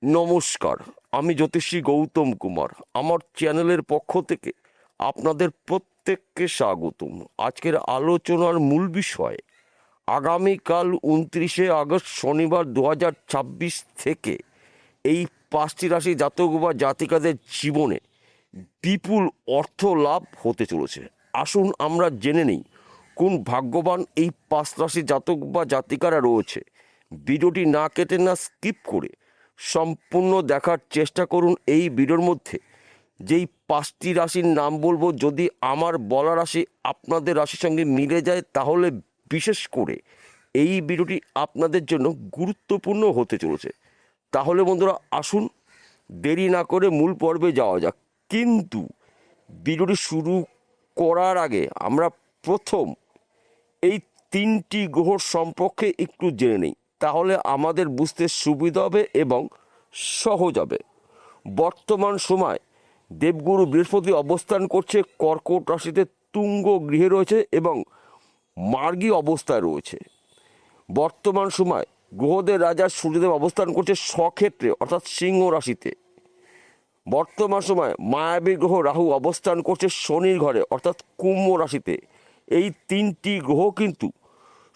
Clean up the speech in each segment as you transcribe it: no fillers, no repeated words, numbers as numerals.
নমস্কার, আমি জ্যোতিষী গৌতম কুমার। আমার চ্যানেলের পক্ষ থেকে আপনাদের প্রত্যেককে স্বাগতম। আজকের আলোচনার মূল বিষয় আগামীকাল 29শে আগস্ট শনিবার 2026 থেকে এই 5টি রাশি জাতক বা জাতিকাদের জীবনে বিপুল অর্থ লাভ হতে চলেছে। আসুন আমরা জেনে নিই কোন ভাগ্যবান এই 5 রাশি জাতক বা জাতিকারা রয়েছে। ভিডিওটি না কেটে না স্কিপ করে সম্পূর্ণ দেখার চেষ্টা করুন। এই ভিডিওর মধ্যে যেই 5টি রাশির নাম বলবো, যদি আমার বলা রাশি আপনাদের রাশির সঙ্গে মিলে যায় তাহলে বিশেষ করে এই ভিডিওটি আপনাদের জন্য গুরুত্বপূর্ণ হতে চলেছে। তাহলে বন্ধুরা আসুন দেরি না করে মূল পর্বে যাওয়া যাক। কিন্তু ভিডিওটি শুরু করার আগে আমরা প্রথম এই 3টি গ্রহ সম্পর্কে একটু জেনে নিই, তাহলে আমাদের বুঝতে সুবিধা হবে এবং সহজ হবে। বর্তমান সময় দেবগুরু বৃহস্পতি অবস্থান করছে কর্কট রাশিতে, তুঙ্গ গৃহে রয়েছে এবং মার্গী অবস্থায় রয়েছে। বর্তমান সময় গ্রহদের রাজা সূর্যদেব অবস্থান করছে স্বক্ষেত্রে অর্থাৎ সিংহ রাশিতে। বর্তমান সময় মায়াবী গ্রহ রাহু অবস্থান করছে শনির ঘরে অর্থাৎ কুম্ভ রাশিতে। এই 3টি গ্রহ কিন্তু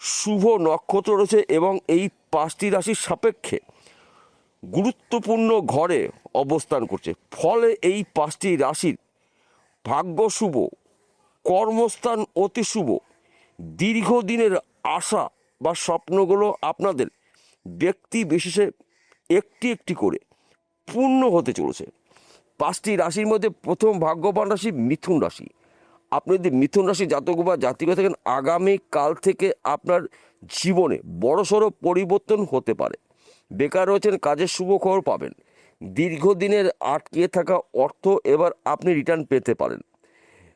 শুভ নক্ষত্র রয়েছে এবং এই 5টি রাশির সাপেক্ষে গুরুত্বপূর্ণ ঘরে অবস্থান করছে। ফলে এই 5টি রাশির ভাগ্য শুভ, কর্মস্থান অতি শুভ, দীর্ঘদিনের আশা বা স্বপ্নগুলো আপনাদের ব্যক্তি বিশেষে একটি একটি করে পূর্ণ হতে চলেছে। 5টি রাশির মধ্যে প্রথম ভাগ্যবান রাশি মিথুন রাশি। আপনি যদি মিথুন রাশি জাতক বা জাতিকা থাকেন, আগামী কাল থেকে আপনার জীবনে বড়সড় পরিবর্তন হতে পারে। বেকার রয়েছেন, কাজের শুভ খবর পাবেন। দীর্ঘদিনের আটকে থাকা অর্থ এবার আপনি রিটার্ন পেতে পারেন।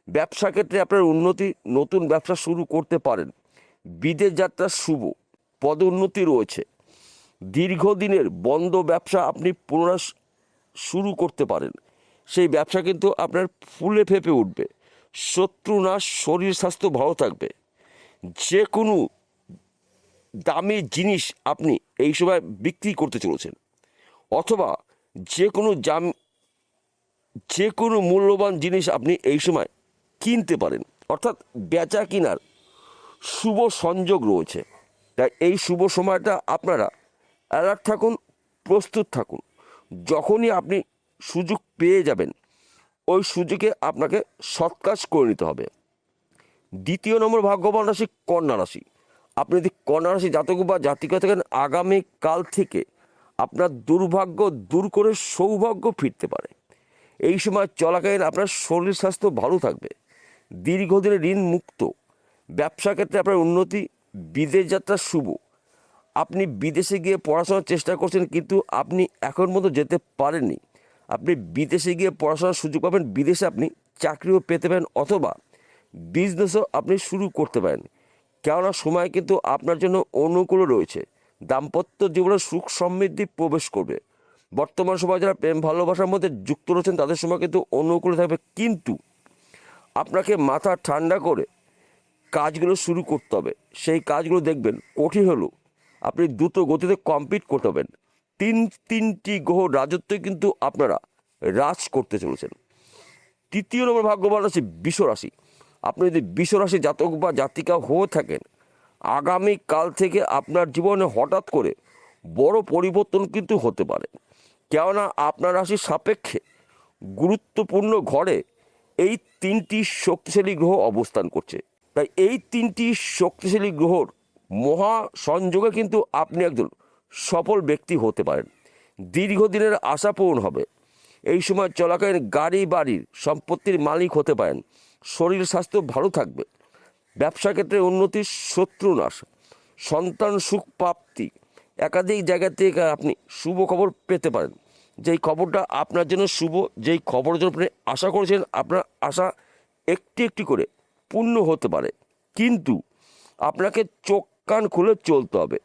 ব্যবসা ক্ষেত্রে আপনার উন্নতি, নতুন ব্যবসা শুরু করতে পারেন। বিদেশ যাত্রা শুভ, পদোন্নতি রয়েছে। দীর্ঘদিনের বন্ধ ব্যবসা আপনি পুনরায় শুরু করতে পারেন। সেই ব্যবসা কিন্তু আপনার ফুলে ফেঁপে উঠবে। শত্রু নাশ, শরীর স্বাস্থ্য ভালো থাকবে। যে কোনো দামি জিনিস আপনি এই সময় বিক্রি করতে চলেছেন, অথবা যে কোনো মূল্যবান জিনিস আপনি এই সময় কিনতে পারেন, অর্থাৎ বেচা কিনার শুভ সংযোগ রয়েছে। তাই এই শুভ সময়টা আপনারা অ্যালার্ট থাকুন, প্রস্তুত থাকুন। যখনই আপনি সুযোগ পেয়ে যাবেন, ওই সুযোগে আপনাকে সৎ কাজ করে নিতে হবে। 2 নম্বর ভাগ্যবান রাশি কন্যা রাশি। আপনি যদি কন্যা রাশি জাতক বা জাতিকা থাকেন, আগামী কাল থেকে আপনার দুর্ভাগ্য দূর করে সৌভাগ্য ফিরতে পারে। এই সময় চলাকালীন আপনার শরীর স্বাস্থ্য ভালো থাকবে। দীর্ঘদিনের ঋণ মুক্ত, ব্যবসা ক্ষেত্রে আপনার উন্নতি, বিদেশ যাত্রা শুভ। আপনি বিদেশে গিয়ে পড়াশোনার চেষ্টা করছেন কিন্তু আপনি এখন মতো যেতে পারেননি। আপনি বিদেশে গিয়ে পড়াশোনার সুযোগ পাবেন, বিদেশে আপনি চাকরিও পেতে পারেন, অথবা বিজনেসও আপনি শুরু করতে পারেন। কেননা সময় কিন্তু আপনার জন্য অনুকূল রয়েছে। দাম্পত্য জীবনে সুখ সমৃদ্ধি প্রবেশ করবে। বর্তমান সময় যারা প্রেম ভালোবাসার মধ্যে যুক্ত রয়েছেন তাদের সময় কিন্তু অনুকূল থাকবে, কিন্তু আপনাকে মাথা ঠান্ডা করে কাজগুলো শুরু করতে হবে। সেই কাজগুলো দেখবেন কঠিন হলেও আপনি দ্রুত গতিতে কমপ্লিট করতে হবেন। তিনটি গ্রহ রাজত্বে কিন্তু আপনারা রাজ করতে চলেছেন। 3 নম্বর ভাগ্যবান রাশি বৃষ রাশি। আপনি যদি বৃষ রাশি জাতক বা জাতিকা হয়ে থাকেন, আগামী কাল থেকে আপনার জীবনে হঠাৎ করে বড় পরিবর্তন কিন্তু হতে পারে। কেননা আপনার রাশির সাপেক্ষে গুরুত্বপূর্ণ ঘরে এই 3টি শক্তিশালী গ্রহ অবস্থান করছে। তাই এই 3টি শক্তিশালী গ্রহর মহা সংযোগে কিন্তু আপনি একজন সফল ব্যক্তি হতে পারেন। দীর্ঘদিনের আশা পূরণ হবে। এই সময় চলাকালীন গাড়ি বাড়ির সম্পত্তির মালিক হতে পারেন। শরীর স্বাস্থ্য ভালো থাকবে। ব্যবসা ক্ষেত্রে উন্নতি, শত্রু নাশ, সন্তান সুখ প্রাপ্তি। একাধিক জায়গা থেকে আপনি শুভ খবর পেতে পারেন। যেই খবরটা আপনার জন্য শুভ, যেই খবরের জন্য আপনি আশা করেছেন, আপনার আশা একটি একটি করে পূর্ণ হতে পারে। কিন্তু আপনাকে চোখ কান খুলে চলতে হবে।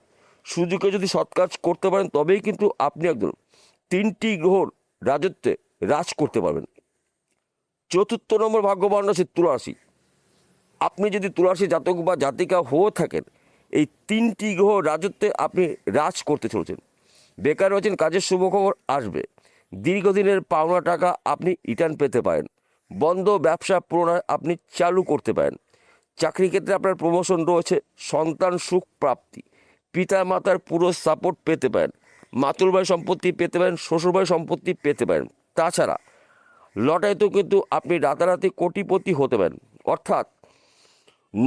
সুযোগে যদি সৎ কাজ করতে পারেন তবেই কিন্তু আপনি একজন 3টি গ্রহর রাজত্বে রাজ করতে পারবেন। 4 নম্বর ভাগ্যবান রাশি তুলা রাশি। আপনি যদি তুলা রাশি জাতক বা জাতিকা হয়ে থাকেন, এই 3টি গ্রহ রাজত্বে আপনি রাজ করতে চলেছেন। বেকার রয়েছেন, কাজের শুভ খবর আসবে। দীর্ঘদিনের পাওনা টাকা আপনি রিটার্ন পেতে পারেন। বন্ধ ব্যবসা পুনরায় আপনি চালু করতে পারেন। চাকরি ক্ষেত্রে আপনার প্রমোশন রয়েছে। সন্তান সুখ প্রাপ্তি, পিতা মাতার পুরো সাপোর্ট পেতে পারেন। মাতুলবাড়ি সম্পত্তি পেতে পারেন, শ্বশুরবাড়ি সম্পত্তি পেতে পারেন। তাছাড়া লটারিতেও কিন্তু আপনি রাতারাতি কোটিপতি হতে পারেন। অর্থাৎ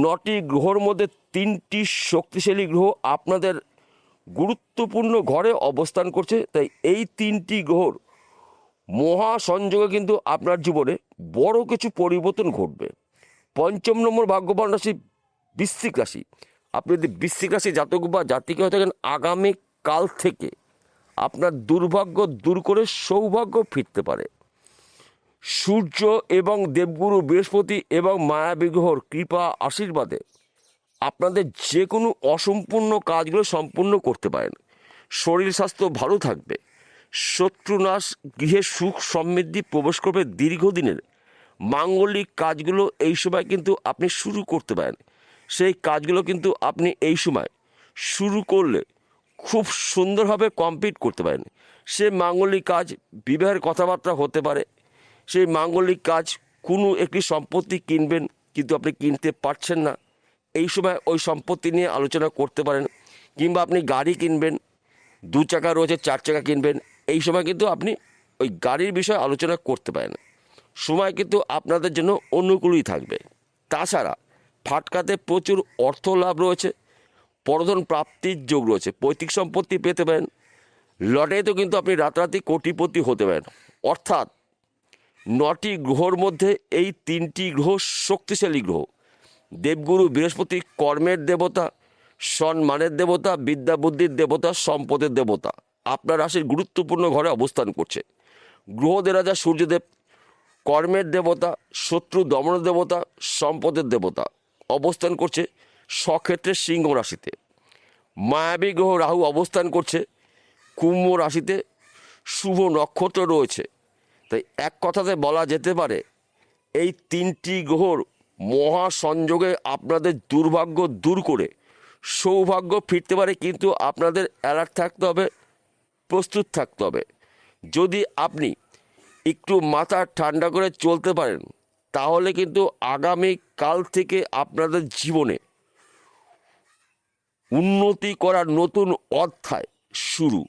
9টি গ্রহর মধ্যে 3টি শক্তিশালী গ্রহ আপনাদের গুরুত্বপূর্ণ ঘরে অবস্থান করছে। তাই এই 3টি গ্রহর মহাসংযোগে কিন্তু আপনার জীবনে বড় কিছু পরিবর্তন ঘটবে। 5ম নম্বর ভাগ্যবান রাশি বৃশ্চিক রাশি। আপনি যদি বৃশ্চিক রাশি জাতক বা জাতিকা হয়ে থাকেন, আগামী কাল থেকে আপনার দুর্ভাগ্য দূর করে সৌভাগ্য ফিরতে পারে। সূর্য এবং দেবগুরু বৃহস্পতি এবং মায়াবী গ্রহর কৃপা আশীর্বাদে আপনাদের যে কোনো অসম্পূর্ণ কাজগুলো সম্পূর্ণ করতে পারেন। শরীর স্বাস্থ্য ভালো থাকবে। শত্রুনাশ, গৃহে সুখ সমৃদ্ধি প্রবেশ করবে। দীর্ঘদিনের মাঙ্গলিক কাজগুলো এই সময় কিন্তু আপনি শুরু করতে পারেন। সেই কাজগুলো কিন্তু আপনি এই সময় শুরু করলে খুব সুন্দরভাবে কমপ্লিট করতে পারেন। সে মাঙ্গলিক কাজ বিবাহের কথাবার্তা হতে পারে। সেই মাঙ্গলিক কাজ কোনো একটি সম্পত্তি কিনবেন, কিন্তু আপনি কিনতে পারছেন না, এই সময় ওই সম্পত্তি নিয়ে আলোচনা করতে পারেন। কিংবা আপনি গাড়ি কিনবেন, 2 চাকা রয়েছে 4 চাকা কিনবেন, এই সময় কিন্তু আপনি ওই গাড়ির বিষয়ে আলোচনা করতে পারেন। সময় কিন্তু আপনাদের জন্য অনুকূলই থাকবে। তাছাড়া ফাটকাতে প্রচুর অর্থ লাভ রয়েছে। পরধন প্রাপ্তির যোগ রয়েছে। পৈতৃক সম্পত্তি পেতে পারেন। লটারিতেও কিন্তু আপনি রাতারাতি কোটিপতি হতে পারেন। অর্থাৎ 9টি গ্রহর মধ্যে এই 3টি গ্রহ শক্তিশালী গ্রহ। দেবগুরু বৃহস্পতি কর্মের দেবতা, সম্মানের দেবতা, বিদ্যা বুদ্ধির দেবতা, সম্পদের দেবতা আপনার রাশির গুরুত্বপূর্ণ ঘরে অবস্থান করছে। গ্রহদের রাজা সূর্যদেব কর্মের দেবতা, শত্রু দমনের দেবতা, সম্পদের দেবতা অবস্থান করছে স্বক্ষেত্রে সিংহ রাশিতে। মায়াবী গ্রহ রাহু অবস্থান করছে কুম্ভ রাশিতে। শুভ নক্ষত্র রয়েছে। তাই এক কথাতে বলা যেতে পারে এই 3টি গ্রহর মহাসংযোগে আপনাদের দুর্ভাগ্য দূর করে সৌভাগ্য ফিরতে পারে। কিন্তু আপনাদের অ্যালার্ট থাকতে হবে, প্রস্তুত থাকতে হবে। যদি আপনি একটু মাথা ঠান্ডা করে চলতে পারেন, তাহলে কিন্তু আগামী কাল থেকে আপনাদের জীবনে উন্নতি করার নতুন অধ্যায় শুরু।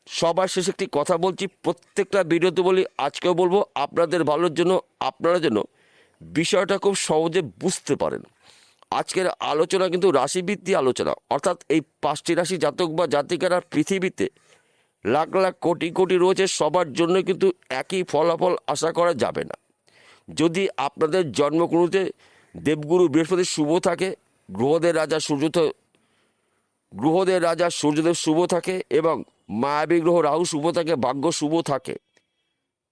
সবার শেষে একটি কথা বলছি, প্রত্যেকটা ভিডিওতে বলি, আজকেও বলবো, আপনাদের ভালোর জন্য, আপনারা যেন বিষয়টা খুব সহজে বুঝতে পারেন। আজকের আলোচনা কিন্তু রাশিভিত্তিক আলোচনা। অর্থাৎ এই 5টি রাশি জাতক বা জাতিকারা পৃথিবীতে লাখ লাখ কোটি কোটি রয়েছে, সবার জন্য কিন্তু একই ফলাফল আশা করা যাবে না। যদি আপনাদের জন্মকুণ্ডলিতে দেবগুরু বৃহস্পতি শুভ থাকে, গ্রহদের রাজা সূর্যদেব শুভ থাকে এবং মায়াবী গ্রহ রাহু শুভ থাকে, ভাগ্য শুভ থাকে,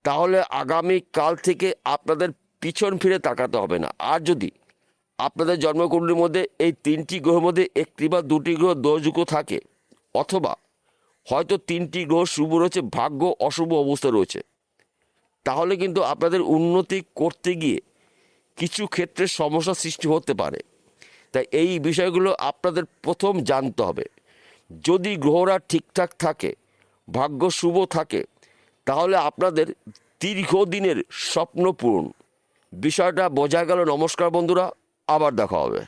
তাহলে আগামী কাল থেকে আপনাদের পিছন ফিরে তাকাতে হবে না। আর যদি আপনাদের জন্মকুণ্ডলীর মধ্যে এই 3টি গ্রহের মধ্যে একটি বা 2টি গ্রহ দোষযুক্ত থাকে, অথবা হয়তো 3টি গ্রহ শুভ রয়েছে, ভাগ্য অশুভ অবস্থা রয়েছে, তাহলে কিন্তু আপনাদের উন্নতি করতে গিয়ে কিছু ক্ষেত্রে সমস্যা সৃষ্টি হতে পারে। তাই এই বিষয়গুলো আপনাদের প্রথম জানতে হবে। যদি গ্রহরা ঠিকঠাক থাকে, ভাগ্য শুভ থাকে, তাহলে আপনাদের দীর্ঘদিনের স্বপ্ন পূরণ। বিষয়টা বোঝা গেল। নমস্কার বন্ধুরা, আবার দেখা হবে।